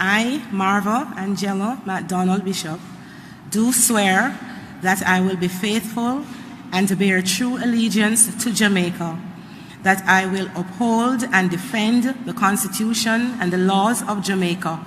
I, Marva Angela MacDonald Bishop, do swear that I will be faithful and to bear true allegiance to Jamaica, that I will uphold and defend the Constitution and the laws of Jamaica,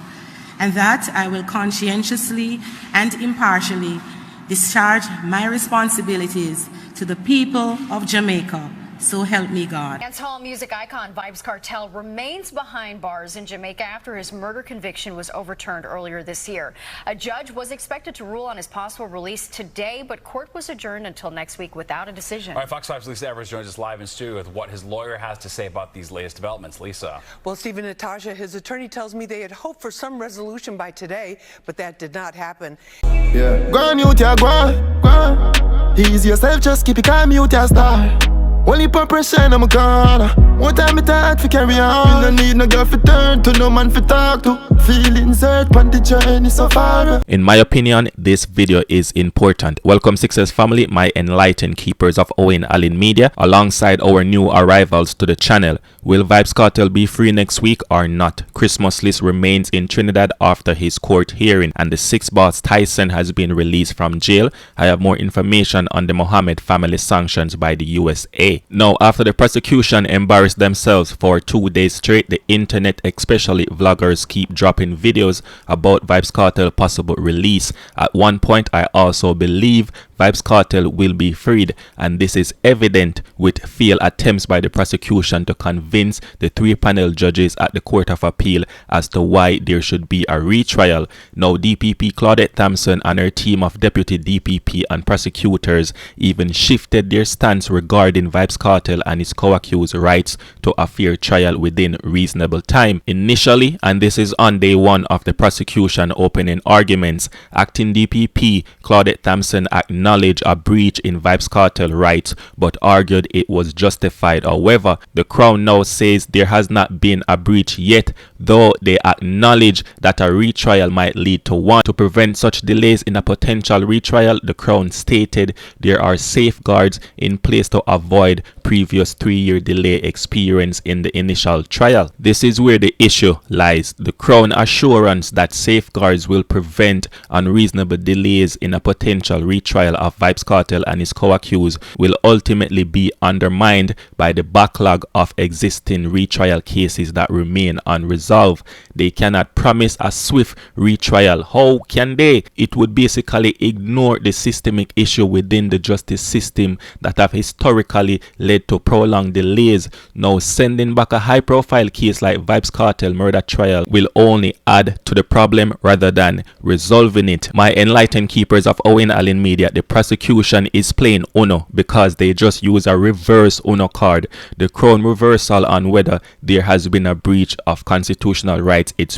and that I will conscientiously and impartially discharge my responsibilities to the people of Jamaica. So help me God. Dancehall music icon Vybz Kartel remains behind bars in Jamaica after his murder conviction was overturned earlier this year. A judge was expected to rule on his possible release today, but court was adjourned until next week without a decision. All right, Fox 5's Lisa Evers joins us live in studio with what his lawyer has to say about these latest developments. Lisa. Well, Stephen, Natasha, his attorney tells me they had hoped for some resolution by today, but that did not happen. Yeah. Go on, mute ya, go on. Ease yourself, just keep it calm, mute ya, star. Only put pressure in my corner. One time it hard for carry on. You no need no girl for turn to, no man for talk to. Feelings hurt on the journey so far. In my opinion, this video is important. Welcome 6ix family, my enlightened keepers of Owen Allen Media, alongside our new arrivals to the channel. Will Vybz Kartel be free next week or not? Christmas list remains in Trinidad after his court hearing, and the 6ix boss Tyson has been released from jail. I have more information on the Mohamed family sanctions by the USA. Now, after the prosecution embarrassed themselves for 2 days straight, the internet, especially vloggers, keep dropping videos about Vybz Kartel possible release. At one point, I also believe Vybz Kartel will be freed, and this is evident with failed attempts by the prosecution to convince the 3-panel judges at the Court of Appeal as to why there should be a retrial. Now, DPP Claudette Thompson and her team of deputy DPP and prosecutors even shifted their stance regarding Vybz Kartel and his co-accused rights to a fair trial within reasonable time. Initially, and this is on day one of the prosecution opening arguments, acting DPP Claudette Thompson acknowledged a breach in Vybz Kartel rights but argued it was justified. However, the Crown now says there has not been a breach yet, though they acknowledge that a retrial might lead to one. To prevent such delays in a potential retrial, the Crown stated there are safeguards in place to avoid previous 3-year delay experience in the initial trial. This is where the issue lies. The Crown assurance that safeguards will prevent unreasonable delays in a potential retrial of Vybz Kartel and his co-accused will ultimately be undermined by the backlog of existing retrial cases that remain unresolved. They cannot promise a swift retrial. How can they? It would basically ignore the systemic issue within the justice system that have historically led to prolonged delays. Now, sending back a high-profile case like Vybz Kartel murder trial will only add to the problem rather than resolving it. My enlightened keepers of Owen Allen Media, the prosecution is playing Uno because they just use a reverse Uno card. The Crown reversal on whether there has been a breach of constitutional rights, it's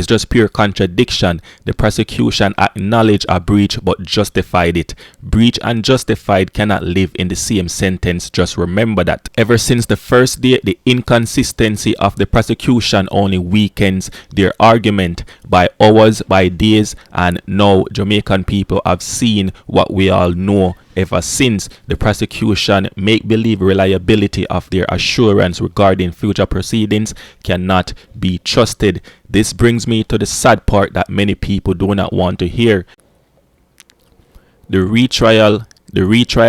just pure contradiction. The prosecution acknowledged a breach but justified it. Breach and justified cannot live in the same sentence. Just remember that. Ever since the first day, the inconsistency of the prosecution only weakens their argument by hours, by days, and now Jamaican people have seen what we all know ever since. The prosecution make-believe reliability of their assurance regarding future proceedings cannot be trusted. This brings me to the sad part that many people do not want to hear. The retrial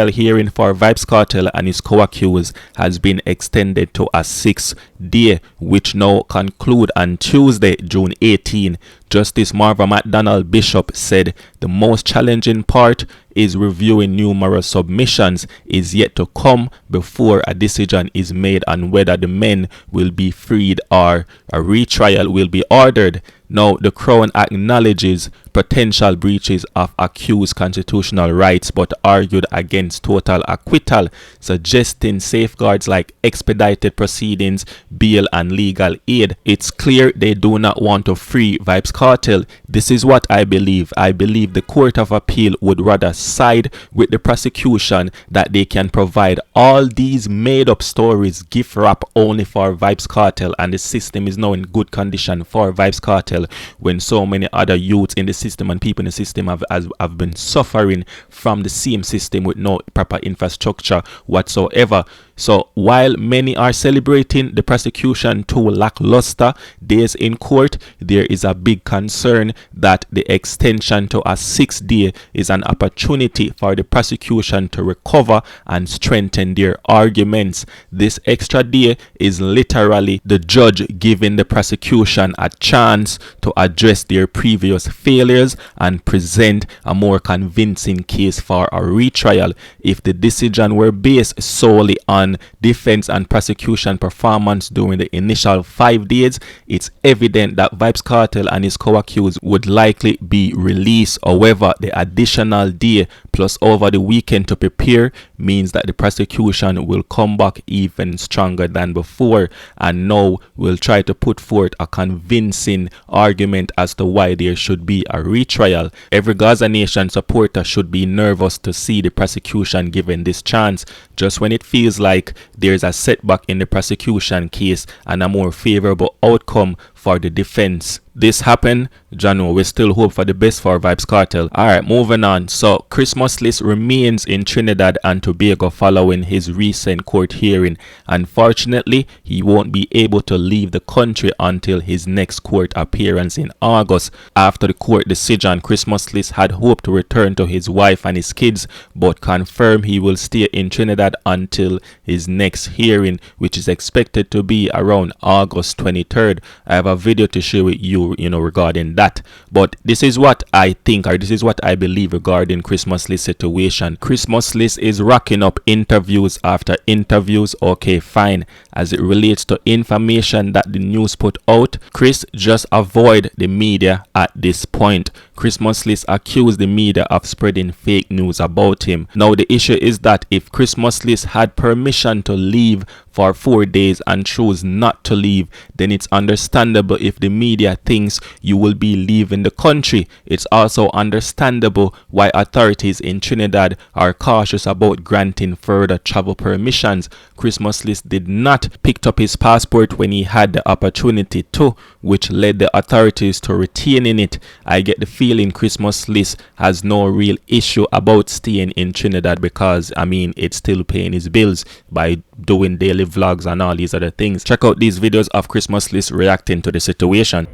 hearing for Vybz Kartel and his co-accused has been extended to a 6th day, which now conclude on Tuesday, June 18. Justice Marva MacDonald Bishop said the most challenging part is reviewing numerous submissions is yet to come before a decision is made on whether the men will be freed or a retrial will be ordered. Now, the Crown acknowledges potential breaches of accused constitutional rights but argued against total acquittal, suggesting safeguards like expedited proceedings, bail and legal aid. It's clear they do not want to free Vybz Kartel. This is what I believe. I believe the Court of Appeal would rather side with the prosecution that they can provide all these made up stories, gift wrap only for Vybz Kartel, and the system is now in good condition for Vybz Kartel when so many other youths in the system and people in the system have been suffering from the same system with no proper infrastructure whatsoever. So while many are celebrating the prosecution 2 lackluster days in court, there is a big concern that the extension to a 6th day is an opportunity for the prosecution to recover and strengthen their arguments. This extra day is literally the judge giving the prosecution a chance to address their previous failures and present a more convincing case for a retrial. If the decision were based solely on defense and prosecution performance during the initial 5 days, it's evident that Vybz Kartel and his co-accused would likely be released. However, the additional day plus over the weekend to prepare means that the prosecution will come back even stronger than before, and now will try to put forth a convincing argument as to why there should be a retrial. Every Gaza Nation supporter should be nervous to see the prosecution given this chance, just when it feels like there's a setback in the prosecution case and a more favorable outcome for the defense. This happened, Jano, we still hope for the best for Vybz Kartel. Alright, moving on. So Christmas List remains in Trinidad and Tobago following his recent court hearing. Unfortunately, he won't be able to leave the country until his next court appearance in August. After the court decision, Christmas List had hoped to return to his wife and his kids, but confirmed he will stay in Trinidad until his next hearing, which is expected to be around August 23rd. I have a video to share with you regarding that, but this is what I think, or this is what I believe regarding Christmas List situation. Christmas List is racking up interviews after interviews. Okay, fine. As it relates to information that the news put out, Chris just avoid the media at this point. Christmas List accused the media of spreading fake news about him. Now the issue is that if Christmas List had permission to leave for 4 days and chose not to leave, then it's understandable if the media thinks you will be leaving the country. It's also understandable why authorities in Trinidad are cautious about granting further travel permissions. Christmas List did not pick up his passport when he had the opportunity to, which led the authorities to retaining it. I get the feeling Christmas List has no real issue about staying in Trinidad because, I mean, it's still paying his bills by doing daily vlogs and all these other things. Check out these videos of Christmas List reacting to the situation.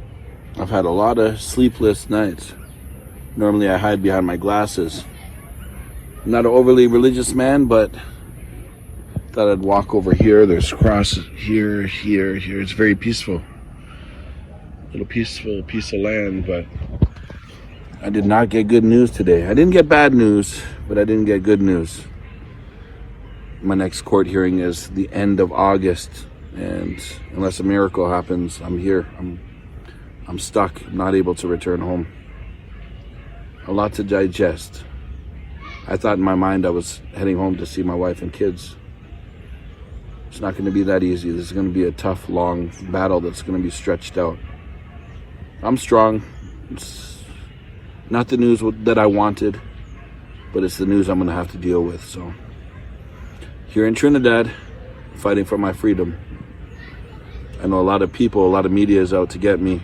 I've had a lot of sleepless nights. Normally I hide behind my glasses. I'm not an overly religious man, but thought I'd walk over here. There's crosses here, here, here. It's very peaceful. Little peaceful piece of land, but I did not get good news today. I didn't get bad news, but I didn't get good news. My next court hearing is the end of August, and unless a miracle happens, I'm here. I'm stuck. I'm not able to return home. A lot to digest. I thought in my mind I was heading home to see my wife and kids. It's not going to be that easy. This is going to be a tough, long battle that's going to be stretched out. I'm strong. It's not the news that I wanted, but it's the news I'm going to have to deal with. So here in Trinidad, fighting for my freedom. I know a lot of people, a lot of media is out to get me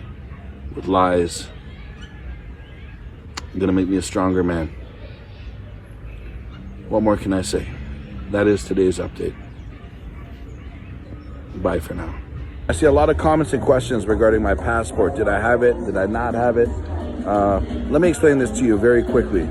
with lies. Gonna make me a stronger man. What more can I say? That is today's update. Bye for now. I see a lot of comments and questions regarding my passport. Did I have it? Did I not have it? Let me explain this to you very quickly.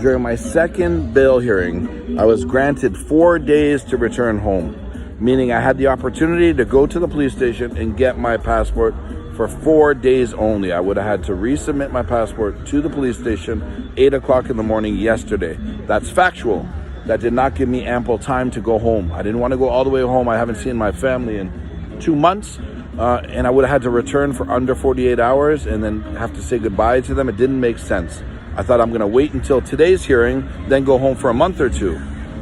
During my second bail hearing, I was granted 4 days to return home, meaning I had the opportunity to go to the police station and get my passport for 4 days only. I would have had to resubmit my passport to the police station 8 o'clock in the morning yesterday. That's factual. That did not give me ample time to go home. I didn't want to go all the way home. I haven't seen my family in 2 months, and I would have had to return for under 48 hours and then have to say goodbye to them. It didn't make sense. I thought I'm going to wait until today's hearing, then go home for a month or two.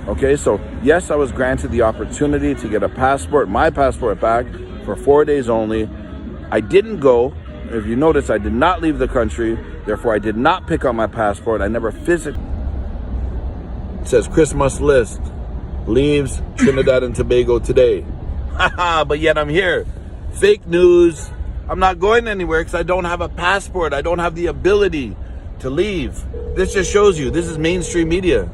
Okay, so yes, I was granted the opportunity to get a passport, my passport back for 4 days only. I didn't go. If you notice, I did not leave the country. Therefore, I did not pick up my passport. I never physically. It says Christmas List leaves Trinidad and Tobago today. Haha, but yet I'm here. Fake news. I'm not going anywhere because I don't have a passport. I don't have the ability to leave. This just shows you this is mainstream media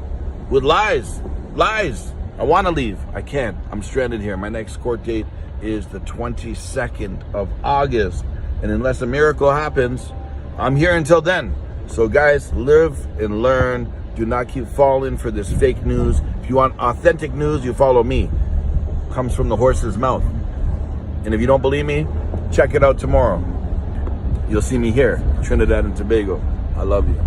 with lies. Lies. I want to leave. I can't. I'm stranded here. My next court date is the 22nd of August. And unless a miracle happens, I'm here until then. So guys, live and learn. Do not keep falling for this fake news. If you want authentic news, you follow me. Comes from the horse's mouth. And if you don't believe me, check it out tomorrow. You'll see me here, Trinidad and Tobago. I love you.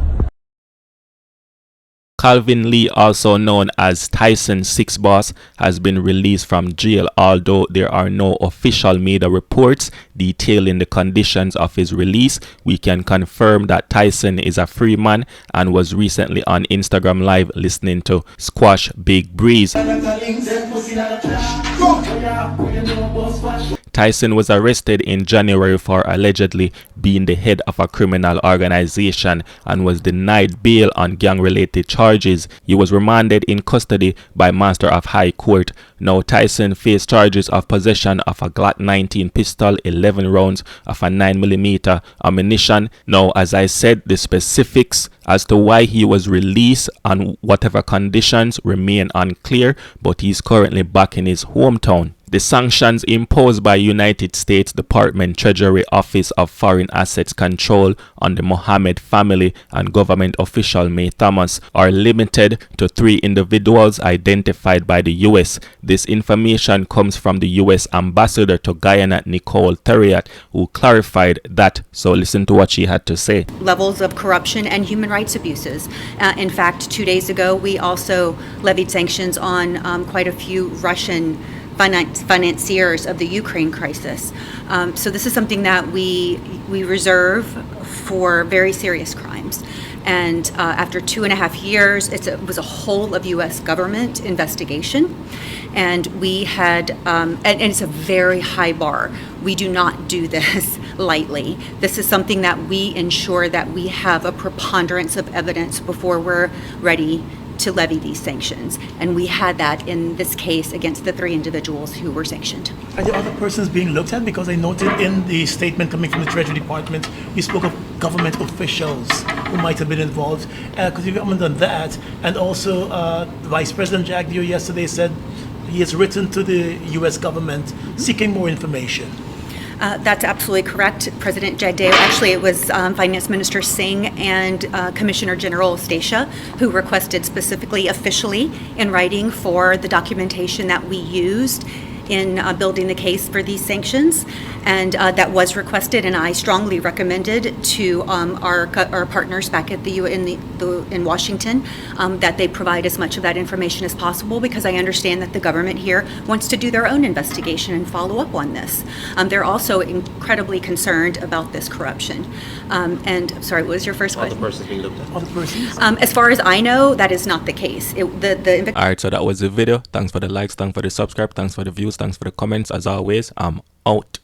Calvin Lee, also known as Tyson 6ix boss, has been released from jail, although there are no official media reports detailing the conditions of his release. We can confirm that Tyson is a free man and was recently on Instagram Live listening to Squash Big Breeze. Tyson was arrested in January for allegedly being the head of a criminal organization and was denied bail on gang-related charges. He was remanded in custody by Master of High Court. Now Tyson faced charges of possession of a Glock 19 pistol, 11 rounds of a 9mm ammunition. Now, as I said, the specifics as to why he was released on whatever conditions remain unclear, but he's currently back in his hometown. The sanctions imposed by United States Department Treasury Office of Foreign Assets Control on the Mohamed family and government official May Thomas are limited to 3 individuals identified by the U.S. This information comes from the U.S. Ambassador to Guyana, Nicole Theriot, who clarified that. So listen to what she had to say. Levels of corruption and human rights abuses. In fact, 2 days ago, we also levied sanctions on quite a few Russian financiers of the Ukraine crisis. So this is something that we reserve for very serious crimes. And after 2.5 years, it was a whole of U.S. government investigation. And we had, and it's a very high bar. We do not do this lightly. This is something that we ensure that we have a preponderance of evidence before we're ready to levy these sanctions. And we had that in this case against the 3 individuals who were sanctioned. Are there other persons being looked at? Because I noted in the statement coming from the Treasury Department, we spoke of government officials who might have been involved. Could you comment on that? And also, Vice President Jack Dio yesterday said he has written to the U.S. government seeking more information. That's absolutely correct, President Jagdeo. Actually, it was Finance Minister Singh and Commissioner General Stacia who requested specifically, officially, in writing for the documentation that we used in building the case for these sanctions, and that was requested, and I strongly recommended to our partners back at in Washington that they provide as much of that information as possible, because I understand that the government here wants to do their own investigation and follow up on this. They're also incredibly concerned about this corruption. And sorry, what was your first question? All the persons being looked at. All the persons? As far as I know, that is not the case. Alright, so that was the video. Thanks for the likes, thanks for the subscribe, thanks for the views, thanks for the comments. As always, I'm out.